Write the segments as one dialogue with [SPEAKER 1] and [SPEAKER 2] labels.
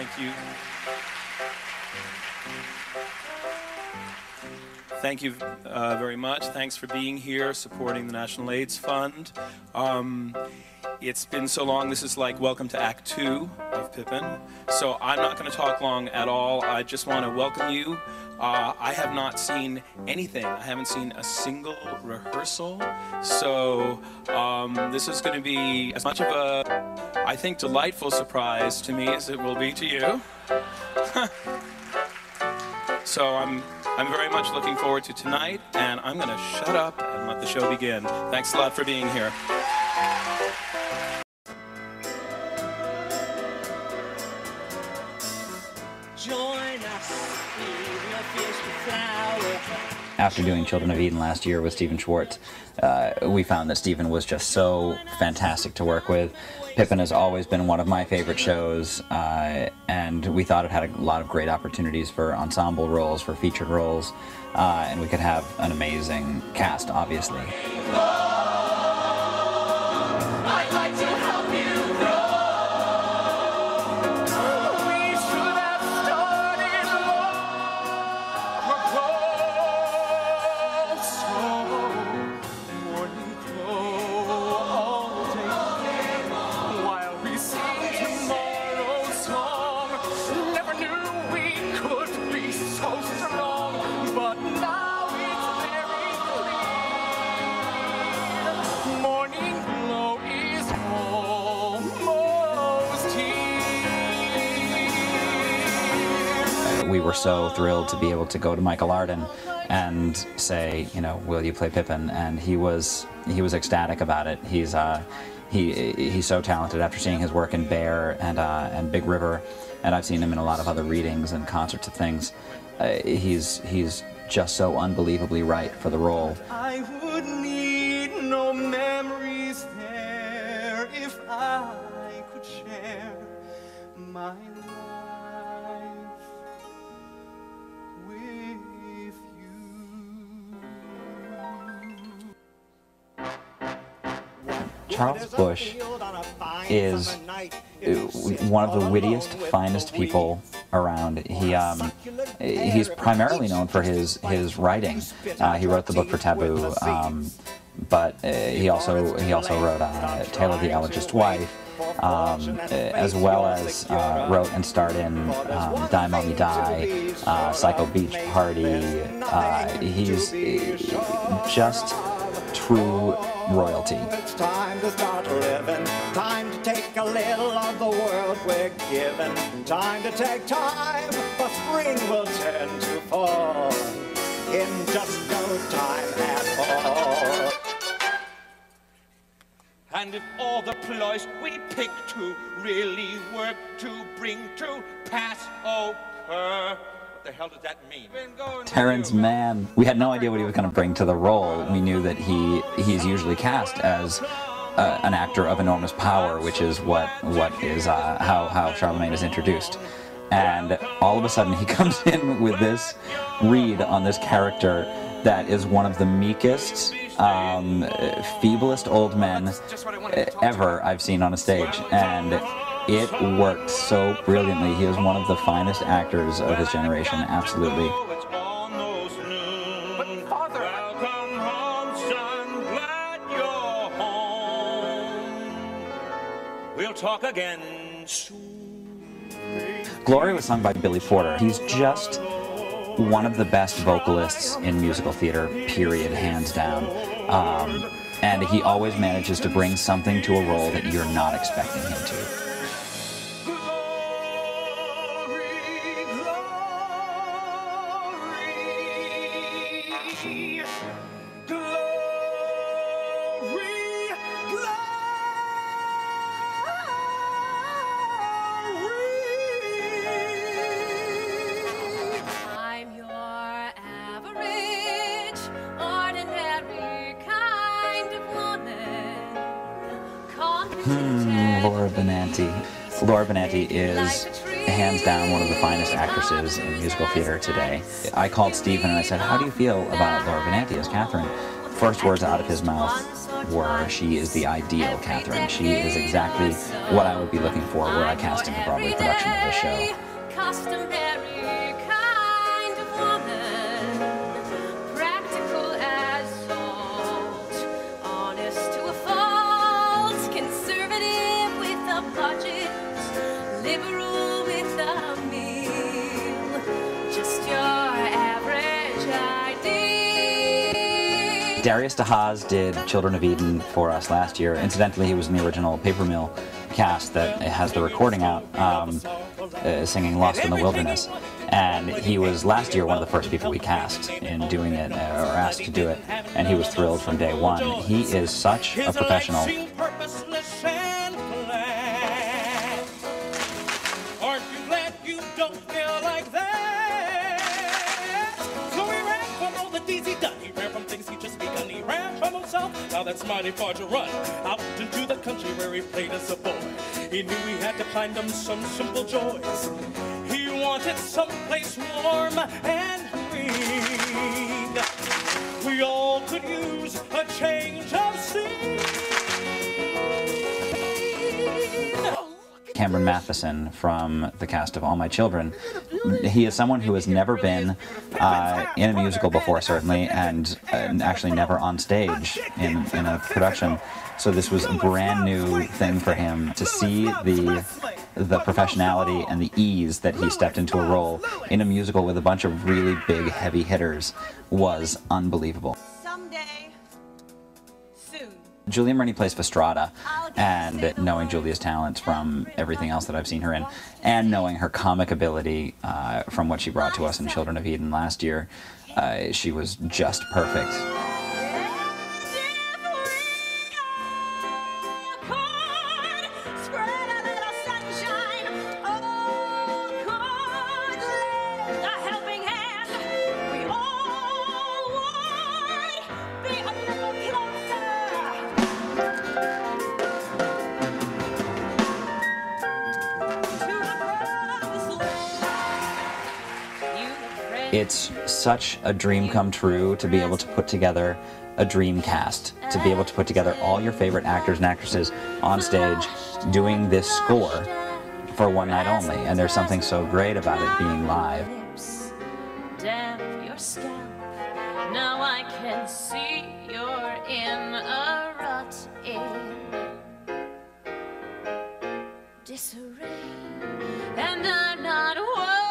[SPEAKER 1] Thank you. Thank you very much. Thanks for being here, supporting the National AIDS Fund. It's been so long. This is like welcome to Act 2 of Pippin. So I'm not going to talk long at all. I just want to welcome you. I have not seen anything. I haven't seen a single rehearsal. So this is going to be as much of a, I think, delightful surprise to me as it will be to you. So I'm very much looking forward to tonight, and I'm going to shut up and let the show begin. Thanks a lot for being here.
[SPEAKER 2] After doing Children of Eden last year with Stephen Schwartz, we found that Stephen was just so fantastic to work with. Pippin has always been one of my favorite shows, and we thought it had a lot of great opportunities for ensemble roles, for featured roles, and we could have an amazing cast, obviously.
[SPEAKER 3] I'd like to help you grow. We should have started long ago. So morning crow all day while we sing tomorrow's song. Never knew we could be so strong, but now it's very clear. Morning glow is almost here.
[SPEAKER 2] We were so thrilled to be able to go to Michael Arden and say, you know, will you play Pippin? And he was ecstatic about it. He's so talented. After seeing his work in Bear and Big River, and I've seen him in a lot of other readings and concerts of things, he's just so unbelievably right for the role.
[SPEAKER 3] I would need no memories there if I could share my life with you.
[SPEAKER 2] Charles Busch is one of the wittiest, finest people around. He's primarily known for his writing. He wrote the book for Taboo, but he also wrote Tale of the Allergist's Wife, as well as wrote and starred in Die Mommy Die, Psycho Beach Party. He's just true royalty.
[SPEAKER 4] It's time to start living, time to take a little of the world we're given, time to take time, for spring will turn to fall in just no time at all.
[SPEAKER 3] And if all the ploys we pick to really work to bring to pass occur, what the hell does that mean?
[SPEAKER 2] Terrence Mann. We had no idea what he was going to bring to the role. We knew that he's usually cast as an actor of enormous power, which is what is how Charlemagne is introduced. And all of a sudden he comes in with this read on this character that is one of the meekest, feeblest old men ever I've seen on a stage. And it worked so brilliantly. He is one of the finest actors of his generation, absolutely.
[SPEAKER 3] It's almost noon. But Father, welcome home, son. Glad you're home. We'll talk again soon.
[SPEAKER 2] Glory was sung by Billy Porter. He's just one of the best vocalists in musical theater, period, hands down. And he always manages to bring something to a role that you're not expecting him to.
[SPEAKER 5] I'm your average, ordinary kind of woman.
[SPEAKER 2] Laura Benanti. Laura Benanti is hands down one of the finest actresses in musical theater today. I called Stephen and I said, how do you feel about Laura Benanti as Catherine? First words out of his mouth, were, she is the ideal Catherine. She is exactly what I would be looking for were I casting a Broadway production of this show.
[SPEAKER 5] Customary kind of woman, practical as salt, honest to a fault, conservative with a budget, liberal with a meal, just your average ideal.
[SPEAKER 2] Darius DeHaas did Children of Eden for us last year. Incidentally, he was in the original Paper Mill cast that has the recording out, singing Lost in the Wilderness. And he was last year one of the first people we cast in doing it, or asked to do it, and he was thrilled from day one. He is such a professional.
[SPEAKER 3] Aren't you glad you don't feel like that? So he ran from all the deeds he done. He ran from things he just begun. He ran from himself. Now that's mighty far to run. Out into the country where he played as a boy. He knew he had to find him some simple joys. He wanted someplace warm and green. We all could use a change of scene.
[SPEAKER 2] Cameron Matheson from the cast of All My Children. He is someone who has never been in a musical before, certainly, and actually never on stage in a production. So this was a brand new thing for him. To see the professionality and the ease that he stepped into a role in a musical with a bunch of really big, heavy hitters was unbelievable.
[SPEAKER 5] Someday, soon.
[SPEAKER 2] Julia Murney plays Fastrada, and knowing Julia's talents from everything else that I've seen her in, and knowing her comic ability from what she brought to us in Children of Eden last year, she was just perfect. It's such a dream come true to be able to put together a dream cast, to be able to put together all your favorite actors and actresses on stage doing this score for one night only. And there's something so great about it being live.
[SPEAKER 5] Damp your scalp. Now I can see you're in a rut, in disarray, and I'm not one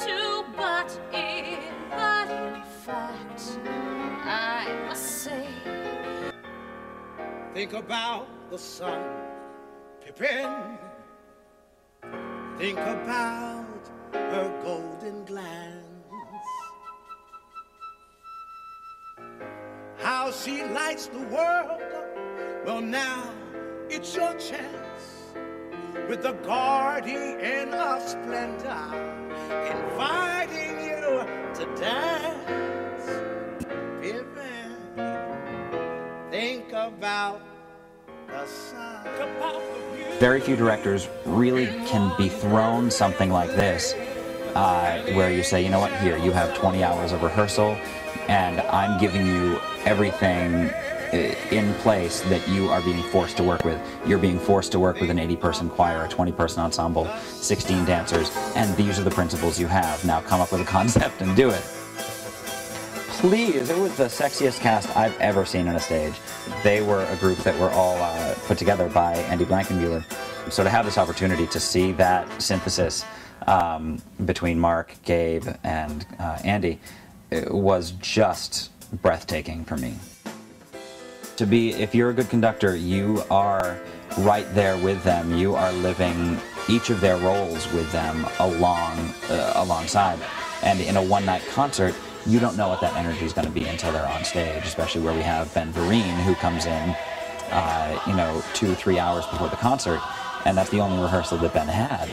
[SPEAKER 5] to butt in, but in fact, I must say,
[SPEAKER 4] Think about the sun, Pippin. Think about her golden glance, how she lights the world up. Well, now it's your chance, with the guardian of splendor inviting you to dance. Pippin, think about the sun.
[SPEAKER 2] Very few directors really can be thrown something like this, where you say, you know what, here, you have 20 hours of rehearsal, and I'm giving you everything in place that you are being forced to work with. You're being forced to work with an 80-person choir, a 20-person ensemble, 16 dancers, and these are the principles you have. Now come up with a concept and do it. Please, it was the sexiest cast I've ever seen on a stage. They were a group that were all put together by Andy Blankenbuehler. So to have this opportunity to see that synthesis between Mark, Gabe, and Andy was just breathtaking for me. To be, if you're a good conductor, you are right there with them. You are living each of their roles with them alongside. And in a one-night concert, you don't know what that energy is going to be until they're on stage, especially where we have Ben Vereen, who comes in, 2 or 3 hours before the concert, and that's the only rehearsal that Ben had.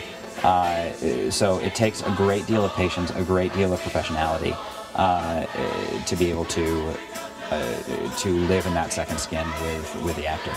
[SPEAKER 2] So it takes a great deal of patience, a great deal of professionality to be able to live in that second skin with the actor.